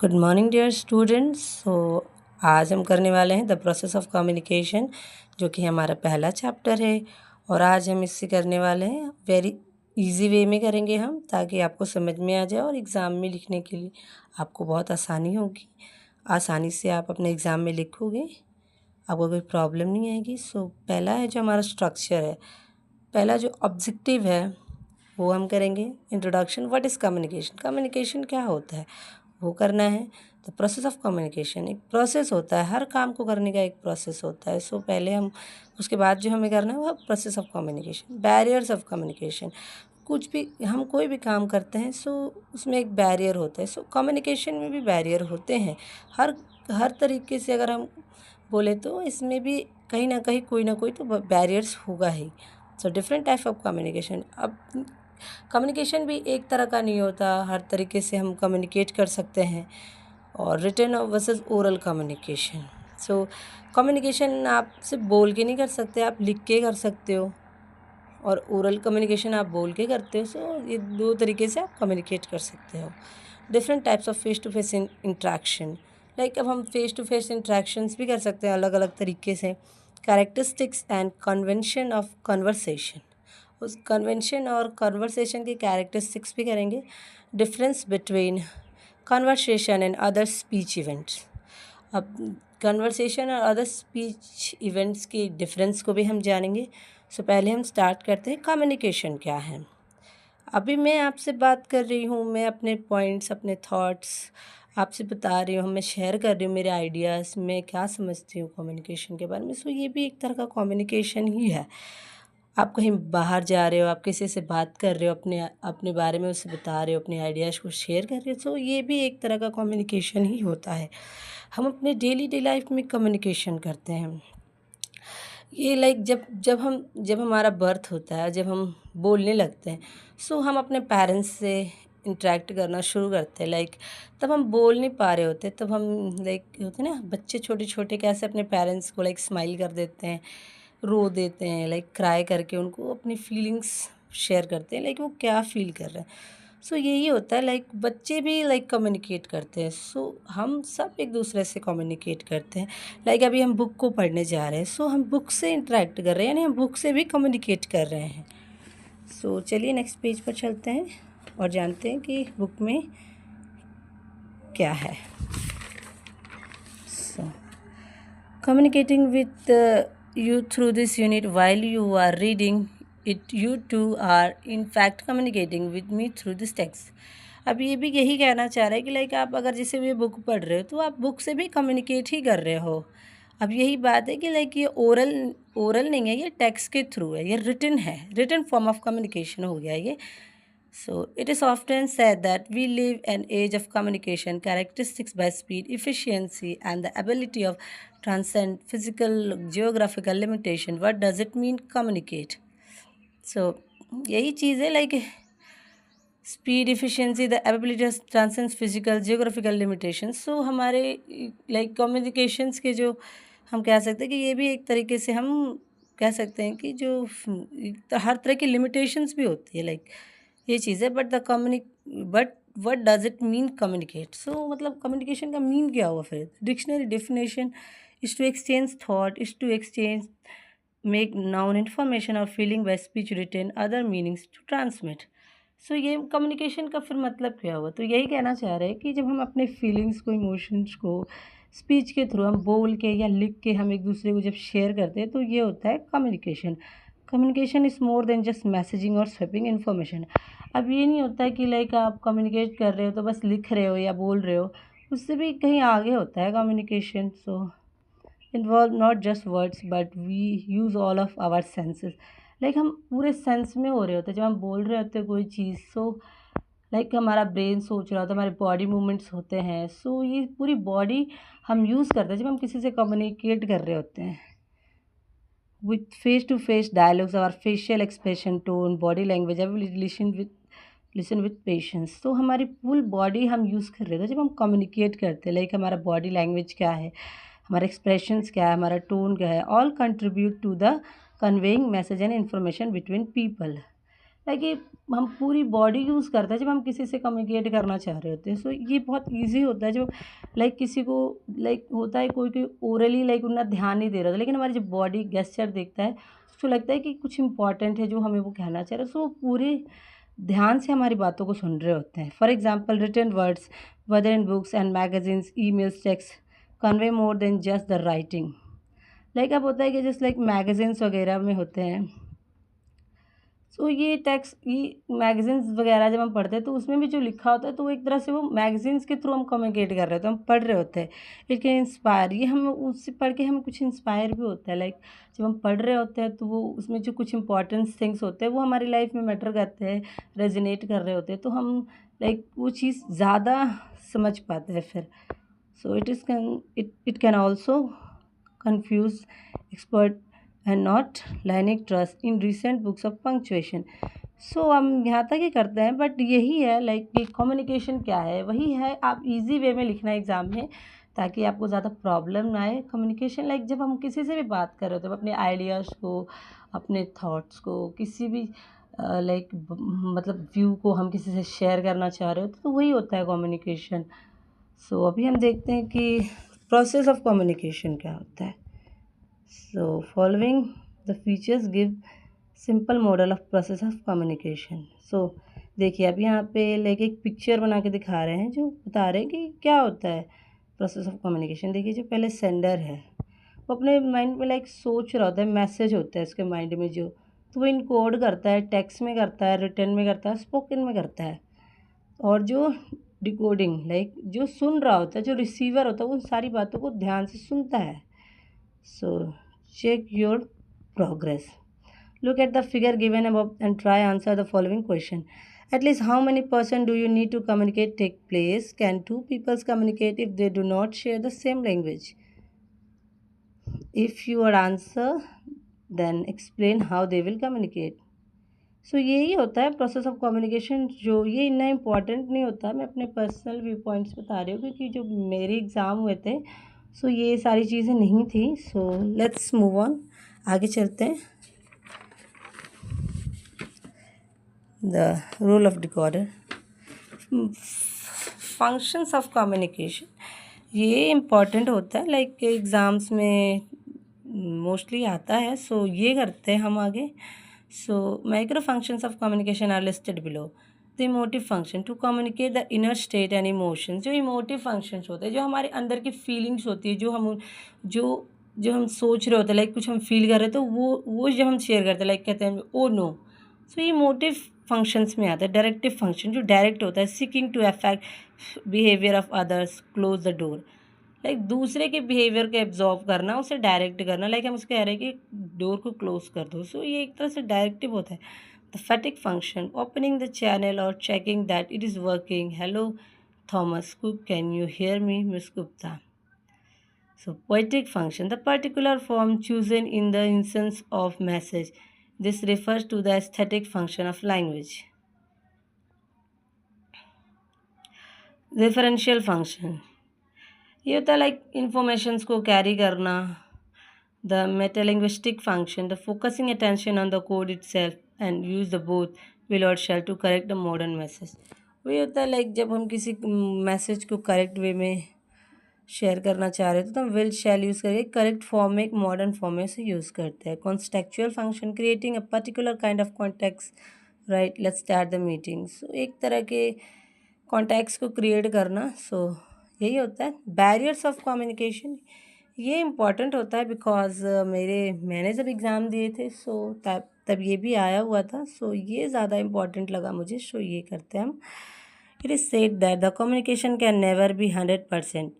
Good morning dear students. आज हम करने वाले हैं द प्रोसेस ऑफ कम्युनिकेशन, जो कि हमारा पहला चैप्टर है। और आज हम इससे करने वाले हैं वेरी इजी वे में करेंगे हम, ताकि आपको समझ में आ जाए और एग्ज़ाम में लिखने के लिए आपको बहुत आसानी होगी। आसानी से आप अपने एग्ज़ाम में लिखोगे, आपको कोई प्रॉब्लम नहीं आएगी। पहला है जो हमारा स्ट्रक्चर है, पहला जो ऑब्जेक्टिव है वो हम करेंगे introduction. What is communication, communication क्या होता है वो करना है। द प्रोसेस ऑफ कम्युनिकेशन एक प्रोसेस होता है, हर काम को करने का एक प्रोसेस होता है। पहले हम उसके बाद जो हमें करना है वो process of communication. Barriers of communication, कुछ भी हम कोई भी काम करते हैं उसमें एक बैरियर होता है। कम्युनिकेशन में भी बैरियर होते हैं। हर तरीके से अगर हम बोले तो इसमें भी कहीं ना कहीं कोई ना कोई तो बैरियर्स होगा ही। Different type of communication. अब कम्युनिकेशन भी एक तरह का नहीं होता, हर तरीके से हम कम्युनिकेट कर सकते हैं। और written versus oral communication. Communication आप सिर्फ बोल के नहीं कर सकते, आप लिख के कर सकते हो। और ओरल कम्युनिकेशन आप बोल के करते हो। ये दो तरीके से आप कम्युनिकेट कर सकते हो। Different types of face to face interaction, like अब हम फेस टू फेस इंट्रैक्शंस भी कर सकते हैं अलग अलग तरीके से। Characteristics and convention of conversation, उस कन्वेंशन और कन्वर्सेशन की कैरेक्टरिस्टिक्स भी करेंगे। Difference between conversation and other speech events, अब कन्वर्सेशन और अदर स्पीच इवेंट्स की डिफरेंस को भी हम जानेंगे। पहले हम स्टार्ट करते हैं कम्युनिकेशन क्या है। अभी मैं आपसे बात कर रही हूँ, मैं अपने पॉइंट्स, अपने थॉट्स आपसे बता रही हूँ, मैं शेयर कर रही हूँ मेरे आइडियाज़, मैं क्या समझती हूँ कम्युनिकेशन के बारे में। ये भी एक तरह का कम्युनिकेशन ही है। आप कहीं बाहर जा रहे हो, आप किसी से बात कर रहे हो, अपने अपने बारे में उसे बता रहे हो, अपने आइडियाज़ को शेयर कर रहे हो। ये भी एक तरह का कम्युनिकेशन ही होता है। हम अपने डेली लाइफ में कम्युनिकेशन करते हैं। ये लाइक जब हमारा बर्थ होता है, जब हम बोलने लगते हैं, हम अपने पेरेंट्स से इंटरेक्ट करना शुरू करते हैं। लाइक तब हम बोल नहीं पा रहे होते, तब हम लाइक होते हैं ना बच्चे छोटे छोटे, कैसे अपने पेरेंट्स को लाइक स्माइल कर देते हैं, रो देते हैं, लाइक क्राई करके उनको अपनी फीलिंग्स शेयर करते हैं, लाइक वो क्या फील कर रहे हैं। यही होता है, लाइक बच्चे भी लाइक कम्युनिकेट करते हैं। हम सब एक दूसरे से कम्युनिकेट करते हैं। लाइक अभी हम बुक को पढ़ने जा रहे हैं, हम बुक से इंटरेक्ट कर रहे हैं, यानी हम बुक से भी कम्युनिकेट कर रहे हैं। चलिए नेक्स्ट पेज पर चलते हैं और जानते हैं कि बुक में क्या है। Communicating with you through this unit while you are reading it, you too are in fact communicating with me through this text. अब ये भी यही कहना चाह रहा है कि लाइक आप अगर जैसे ये बुक पढ़ रहे हो तो आप बुक से भी कम्युनिकेट ही कर रहे हो। अब यही बात है कि लाइक ये ओरल नहीं है, ये टेक्स्ट के थ्रू है, ये रिटन है, रिटन फॉर्म ऑफ कम्युनिकेशन हो गया ये। It is often said that we live an age of communication characteristics by speed, efficiency, and the ability of transcend physical, geographical limitation. What does it mean, communicate? यही चीज़ है, like speed, efficiency, the ability of transcend physical geographical limitation. हमारे like communications के जो हम कह सकते हैं कि ये भी एक तरीके से हम कह सकते हैं कि जो हर तरह की लिमिटेशंस भी होती है, लाइक ये चीज़ है। But what does it mean communicate, मतलब कम्युनिकेशन का मीन क्या हुआ फिर। Dictionary definition is to exchange thought, is to exchange make known information और feeling by speech, written other meanings to transmit. ये कम्युनिकेशन का फिर मतलब क्या हुआ। यही कहना चाह रहे हैं कि जब हम अपने फीलिंग्स को, इमोशंस को स्पीच के थ्रू, हम बोल के या लिख के हम एक दूसरे को जब शेयर करते हैं, तो ये होता है communication. Communication is more than just messaging और स्वेपिंग इन्फॉर्मेशन। अब ये नहीं होता है कि लाइक आप कम्युनिकेट कर रहे हो तो बस लिख रहे हो या बोल रहे हो, उससे भी कहीं आगे होता है communication. Involve not just words but we use all of our senses, like हम पूरे सेंस में हो रहे होते हैं जब हम बोल रहे होते हैं कोई चीज़। लाइक हमारा ब्रेन सोच रहा होता है, हमारे बॉडी मूवमेंट्स होते हैं। ये पूरी बॉडी हम यूज़ करते हैं जब हम किसी से कम्युनिकेट कर रहे होते हैं। With face to face dialogues, our facial expression, tone, body language, I listen with patience. हमारी फुल बॉडी हम यूज़ कर रहे थे जब हम कम्युनिकेट करते हैं। लाइक हमारा बॉडी लैंग्वेज क्या है, हमारा एक्सप्रेशंस क्या है, हमारा टोन क्या है, all contribute to the conveying message and information between people. Like ये हम पूरी बॉडी यूज़ करते हैं जब हम किसी से कम्युनिकेट करना चाह रहे होते हैं। सो ये बहुत ईज़ी होता है जब लाइक किसी को लाइक होता है कोई ओरली लाइक उतना ध्यान नहीं दे रहा था, लेकिन हमारी जब बॉडी गेस्चर देखता है, उसको लगता है कि कुछ इम्पोर्टेंट है जो हमें वो कहना चाह रहा है। सो वो पूरे ध्यान से हमारी बातों को सुन रहे होते हैं। For example written words whether in books and magazines, emails, text convey more than just the writing. Like अब होता है कि जस्ट लाइक मैगज़ीन्स वगैरह में होते हैं। सो ये टेक्स्ट ये मैगज़ीन्स वगैरह जब हम पढ़ते हैं तो उसमें भी जो लिखा होता है तो वो एक तरह से वो मैगज़ीन्स के थ्रू हम कम्युनिकेट कर रहे होते हैं, हम पढ़ रहे होते हैं। इट कैन इंस्पायर, ये हम उससे पढ़ के हमें कुछ इंस्पायर भी होता है। लाइक जब हम पढ़ रहे होते हैं तो वो उसमें जो कुछ इंपॉर्टेंट थिंग्स होते हैं वो हमारी लाइफ में मैटर करते हैं, रेजोनेट कर रहे होते हैं, तो हम लाइक वो चीज़ ज़्यादा समझ पाते हैं फिर। So it can also confuse expert and not lacking trust in recent books of punctuation। सो हम यहाँ तक ही करते हैं, बट यही है लाइक कि कम्युनिकेशन क्या है, वही है आप इजी वे में लिखना एग्ज़ाम में ताकि आपको ज़्यादा प्रॉब्लम ना आए। कम्युनिकेशन लाइक जब हम किसी से भी बात कर रहे होते हैं अपने आइडियाज़ को, अपने थॉट्स को, किसी भी लाइक मतलब व्यू को हम किसी से शेयर करना चाह रहे होते तो वही होता है कम्युनिकेशन। सो अभी हम देखते हैं कि प्रोसेस ऑफ कम्युनिकेशन क्या होता है। So following the features give simple model of process of communication. So देखिए अब यहाँ पे लाइक एक पिक्चर बना के दिखा रहे हैं जो बता रहे हैं कि क्या होता है प्रोसेस ऑफ कम्युनिकेशन। देखिए जो पहले सेंडर है वो अपने माइंड में लाइक सोच रहा होता है, मैसेज होता है उसके माइंड में जो, तो वो इनकोड करता है, टेक्स्ट में करता है, रिटन में करता है, स्पोकन में करता है। और जो डिकोडिंग लाइक जो सुन रहा होता है, जो रिसीवर होता है वो उन सारी बातों को ध्यान से सुनता है। So check your progress. Look at the figure given above and try answer the following question. At least how many percent do you need to communicate take place? Can two people communicate if they do not share the same language? If your answer, then explain how they will communicate. सो यही होता है process of communication. जो ये इतना important नहीं होता, मैं अपने पर्सनल व्यू पॉइंट्स बता रही हूँ क्योंकि जो मेरे एग्ज़ाम हुए थे सो ये सारी चीज़ें नहीं थी। सो लेट्स मूव ऑन, आगे चलते हैं। The role of decoder, functions of communication, ये इम्पॉर्टेंट होता है लाइक एग्ज़ाम्स में मोस्टली आता है। सो ये करते हैं हम आगे। So micro functions of communication are listed below. The emotive function to communicate the inner state and emotions. जो इमोटिव फंक्शंस होते हैं, जो हमारे अंदर की फीलिंग्स होती है, जो हम सोच रहे होते हैं, लाइक कुछ हम फील कर रहे हैं तो वो जब हम शेयर करते हैं लाइक कहते हैं ओ नो। सो ये मोटिव फंक्शंस में आता है। डायरेक्टिव फंक्शन जो डायरेक्ट होता है, seeking to affect behaviour of others, close the door. Like दूसरे के बिहेवियर को एब्जॉर्व करना, उसे डायरेक्ट करना, लाइक हम उसको कह रहे हैं कि डोर को क्लोज कर दो। सो ये एक तरह से डायरेक्टिव होता है। The phatic function, opening the channel और checking that it is working. Hello Thomas Cook, can you hear me, miss Gupta. So poetic function, the particular form chosen in the instance of message. This refers to the aesthetic function of language. Referential function, ये होता है like informations को carry करना। The metalinguistic function, the focusing attention on the code itself and use the both will और shall to correct the modern message. वो ये होता है लाइक जब हम किसी मैसेज को करेक्ट वे में शेयर करना चाह रहे थे तो हम विल शैल यूज़ करके करेक्ट फॉर्म में, एक मॉडर्न फॉर्म में से यूज़ करते हैं। Contextual function, creating a particular kind of context, right, let's start the meeting. So एक तरह के कॉन्टेक्स्ट को क्रिएट करना। सो यही होता है। बैरियर्स ऑफ कम्युनिकेशन, ये इम्पॉर्टेंट होता है बिकॉज मैंने जब एग्ज़ाम दिए थे सो तब ये भी आया हुआ था। सो ये ज़्यादा इम्पॉर्टेंट लगा मुझे। सो ये करते हैं हम। It is said that the communication can never be 100%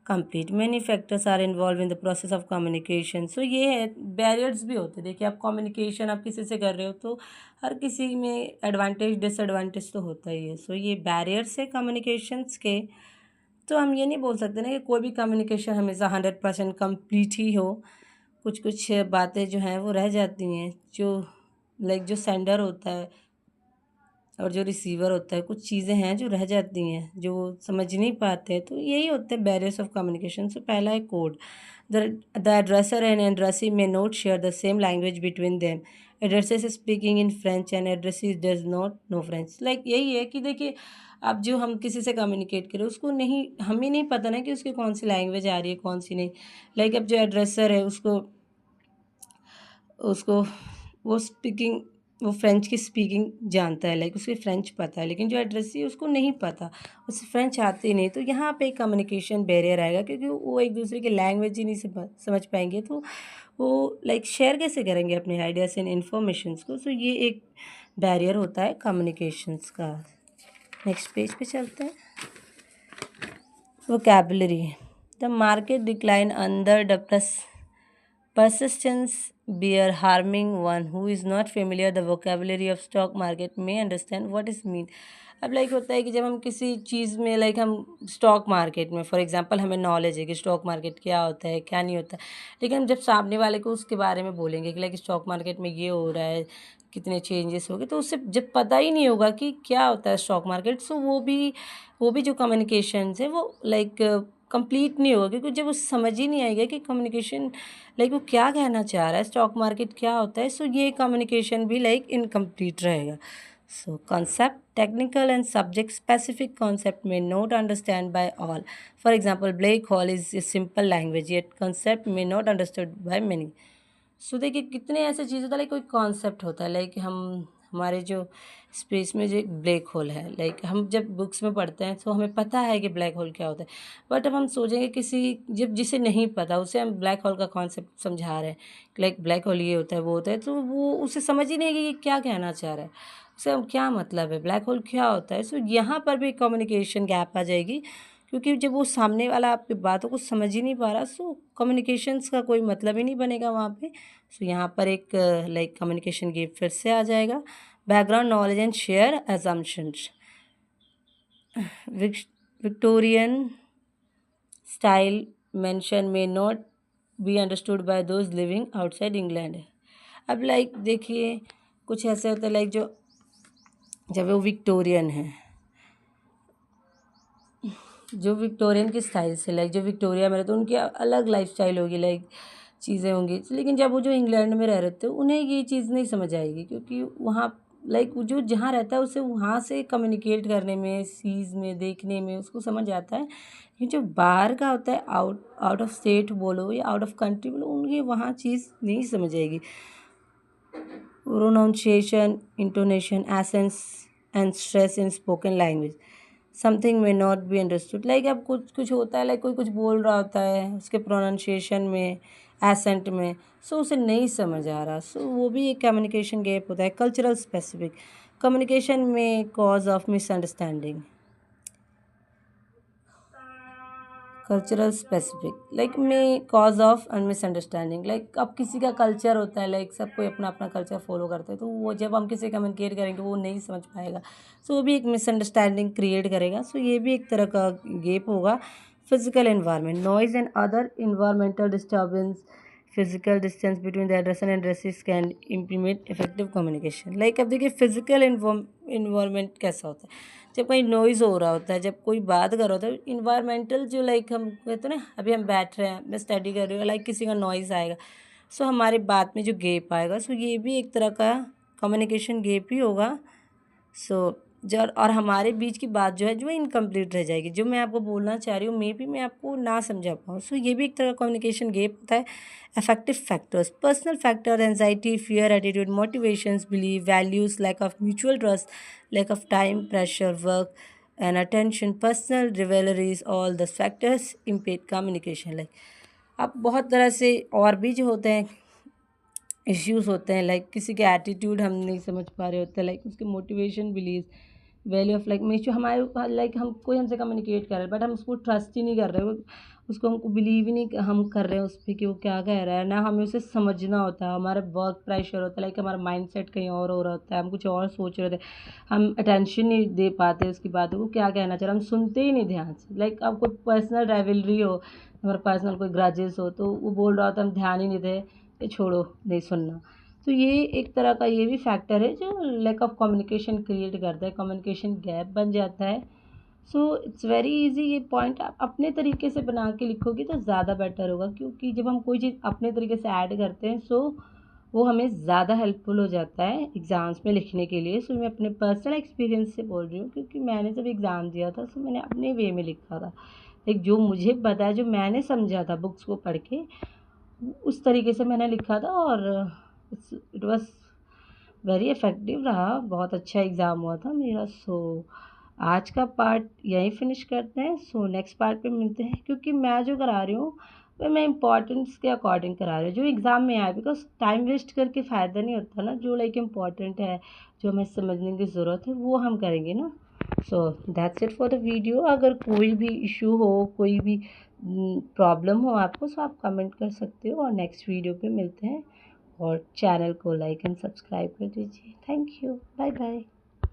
complete, many factors are involve in the process of communication. So ये है, बैरियर्स भी होते हैं। देखिए आप कम्युनिकेशन आप किसी से कर रहे हो तो हर किसी में एडवांटेज डिसएडवांटेज तो होता ही है। सो ये बैरियर्स है कम्युनिकेशंस के। तो हम ये नहीं बोल सकते ना कि कोई भी कम्युनिकेशन हमेशा 100% कंप्लीट ही हो। कुछ कुछ बातें जो हैं वो रह जाती हैं, जो लाइक जो सेंडर होता है और जो रिसीवर होता है, कुछ चीज़ें हैं जो रह जाती हैं, जो समझ नहीं पाते। तो यही होते हैं बैरियर्स ऑफ कम्युनिकेशन। से पहला है code. The addresser and addressee may not share the same language between them. Addresses speaking in French and addresses does not know French. Like यही है कि देखिए, अब जो हम किसी से कम्युनिकेट करें उसको नहीं, हमें नहीं पता ना कि उसकी कौन सी लैंग्वेज आ रही है कौन सी नहीं। लाइक अब जो एड्रेसर है उसको उसको वो स्पीकिंग, वो फ्रेंच की स्पीकिंग जानता है, लाइक उसे फ्रेंच पता है, लेकिन जो एड्रेसी है उसको नहीं पता, उसे फ्रेंच आती नहीं। तो यहाँ पे एक कम्युनिकेशन बैरियर आएगा, क्योंकि वो एक दूसरे की लैंग्वेज ही नहीं समझ पाएंगे, तो वो लाइक शेयर कैसे करेंगे अपने आइडियाज़ एंड इन्फॉर्मेशंस को। तो ये एक बैरियर होता है कम्युनिकेशंस का। नेक्स्ट पेज पे चलते हैं। Vocabulary, the market decline under the persistence bear harming one who is not familiar the vocabulary of stock market may understand what is mean। अब लाइक होता है कि जब हम किसी चीज़ में, लाइक हम स्टॉक मार्केट में फॉर एग्जांपल हमें नॉलेज है कि स्टॉक मार्केट क्या होता है क्या नहीं होता, लेकिन हम जब सामने वाले को उसके बारे में बोलेंगे कि लाइक स्टॉक मार्केट में ये हो रहा है, कितने चेंजेस हो गए, तो उससे जब पता ही नहीं होगा कि क्या होता है स्टॉक मार्केट, सो वो भी जो कम्युनिकेशंस है वो लाइक कंप्लीट नहीं होगा, क्योंकि जब उसे समझ ही नहीं आएगा कि कम्युनिकेशन लाइक वो क्या कहना चाह रहा है, स्टॉक मार्केट क्या होता है, सो ये कम्युनिकेशन भी लाइक इनकम्प्लीट रहेगा। So concept, technical and subject specific concept may not understand by all. For example black hole is a simple language yet concept may not understood by many. So देखिए कितने ऐसे चीज़ होता है, like कोई concept होता है, like हमारे जो स्पेस में जो एक ब्लैक होल है, लाइक हम जब बुक्स में पढ़ते हैं तो हमें पता है कि ब्लैक होल क्या होता है, बट अब हम सोचेंगे किसी जब जिसे नहीं पता उसे हम ब्लैक होल का कॉन्सेप्ट समझा रहे हैं, लाइक ब्लैक होल ये होता है वो होता है, तो वो उसे समझ ही नहीं कि ये क्या कहना चाह रहा है, उसे हम क्या मतलब है ब्लैक होल क्या होता है। सो यहाँ पर भी कम्युनिकेशन गैप आ जाएगी, क्योंकि जब वो सामने वाला आपकी बातों को समझ ही नहीं पा रहा, सो कम्युनिकेशंस का कोई मतलब ही नहीं बनेगा वहाँ पे। सो यहाँ पर एक लाइक कम्युनिकेशन गैप फिर से आ जाएगा। Background knowledge and share assumptions, Victorian style mansion may not be understood by those living outside England. अब लाइक देखिए कुछ ऐसे होते हैं, लाइक जो जब वो विक्टोरियन है, जो विक्टोरियन की स्टाइल से, लाइक जो विक्टोरिया में रहते हैं उनकी अलग लाइफस्टाइल होगी, लाइक चीज़ें होंगी, लेकिन जब वो जो इंग्लैंड में रह रहे थे उन्हें ये चीज़ नहीं समझ आएगी, क्योंकि वहाँ लाइक वो जो जहाँ रहता है उसे वहाँ से कम्युनिकेट करने में, सीज में, देखने में उसको समझ आता है, लेकिन जो बाहर का होता है, आउट ऑफ स्टेट बोलो या आउट ऑफ कंट्री बोलो, उनकी वहाँ चीज़ नहीं समझ आएगी। Pronunciation, intonation, essence and stress in spoken language, something में नॉट बी अंडरस्टूड। लाइक अब कुछ होता है, लाइक कोई कुछ बोल रहा होता है उसके प्रोनाउंसिएशन में, एसेंट में, सो उसे नहीं समझ आ रहा, सो वो भी एक कम्युनिकेशन गैप होता है। कल्चरल स्पेसिफिक, कम्युनिकेशन में cause of misunderstanding, cultural specific like में कॉज ऑफ मिसअंडरस्टैंडिंग। लाइक अब किसी का कल्चर होता है, लाइक सब कोई अपना अपना कल्चर फॉलो करते हैं, तो वो जब हम किसी कम्युनिकेट करेंगे वो नहीं समझ पाएगा, सो वो भी एक मिसअंडरस्टैंडिंग क्रिएट करेगा। सो ये भी एक तरह का गैप होगा। Physical environment, noise and other environmental disturbance, physical distance between the addresser and addresses can implement effective communication. Like अब देखिए फिजिकल इन्वायरमेंट कैसा होता है, जब कहीं नॉइज़ हो रहा होता है, जब कोई बात कर रहा होता है, इन्वायरमेंटल जो लाइक हम कहते हैं ना, अभी हम बैठ रहे हैं, मैं स्टडी कर रही हूँ, लाइक किसी का नॉइज़ आएगा, सो हमारी बात में जो गैप आएगा, सो ये भी एक तरह का कम्युनिकेशन गैप ही होगा। सो जो और हमारे बीच की बात जो है जो इनकम्प्लीट रह जाएगी, जो मैं आपको बोलना चाह रही हूँ मे बी मैं आपको ना समझा पाऊँ, सो ये भी एक तरह का कम्युनिकेशन गैप होता है। Affective factors, personal factor, anxiety, fear, attitude, motivations, believe, values, lack of mutual trust, lack of time, pressure, work and attention, personal rivalries, all the factors impede communication. Like अब बहुत तरह से और भी जो होते हैं इश्यूज़ होते हैं, लाइक किसी के एटीट्यूड हम नहीं समझ पा रहे होते हैं, लाइक उसके motivation, believe, value of like में जो हमारे लाइक हम कोई हमसे कम्युनिकेट कर रहे हैं बट हम उसको ट्रस्ट ही नहीं कर रहे, उसको हमको बिलीव ही नहीं हम कर रहे हैं उस पर कि वो क्या कह रहा है, ना हमें उसे समझना होता है, हमारा वर्क प्रेशर होता है, लाइक हमारा माइंड सेट कहीं और हो रहा होता है, हम कुछ और सोच रहे थे, हम अटेंशन नहीं दे पाते उसकी बातों को, क्या कहना चाह रहा है हम सुनते ही नहीं ध्यान से। लाइक अब कोई पर्सनल राइवलरी हो, हमारा पर्सनल कोई ग्रजेस हो, तो वो बोल रहा होता है हम ध्यान ही नहीं दे, ये छोड़ो नहीं सुनना। तो ये एक तरह का ये भी फैक्टर है जो लैक ऑफ कम्युनिकेशन क्रिएट करता है, कम्युनिकेशन गैप बन जाता है। सो इट्स वेरी इजी, ये पॉइंट आप अपने तरीके से बना के लिखोगे तो ज़्यादा बेटर होगा, क्योंकि जब हम कोई चीज़ अपने तरीके से ऐड करते हैं सो वो हमें ज़्यादा हेल्पफुल हो जाता है एग्ज़ाम्स में लिखने के लिए। सो मैं अपने पर्सनल एक्सपीरियंस से बोल रही हूँ, क्योंकि मैंने जब एग्ज़ाम दिया था सो मैंने अपने वे में लिखा था। लाइक जो मुझे पता है, जो मैंने समझा था बुक्स को पढ़ के, उस तरीके से मैंने लिखा था और इट वाज़ वेरी इफ़ेक्टिव रहा। बहुत अच्छा एग्ज़ाम हुआ था मेरा। सो आज का पार्ट यहीं फ़िनिश करते हैं। सो नेक्स्ट पार्ट पे मिलते हैं, क्योंकि मैं जो करा रही हूँ वो मैं इम्पोर्टेंस के अकॉर्डिंग करा रही हूँ, जो एग्ज़ाम में आए। बिकॉज़ टाइम वेस्ट करके फ़ायदा नहीं होता ना। जो लाइक इम्पोर्टेंट है, जो हमें समझने की ज़रूरत है, वो हम करेंगे ना। So that's it for the video. अगर कोई भी इशू हो, कोई भी प्रॉब्लम हो आपको, सो आप कमेंट कर सकते हो और नेक्स्ट वीडियो पे मिलते हैं। और चैनल को लाइक एंड सब्सक्राइब कर दीजिए। Thank you. Bye bye.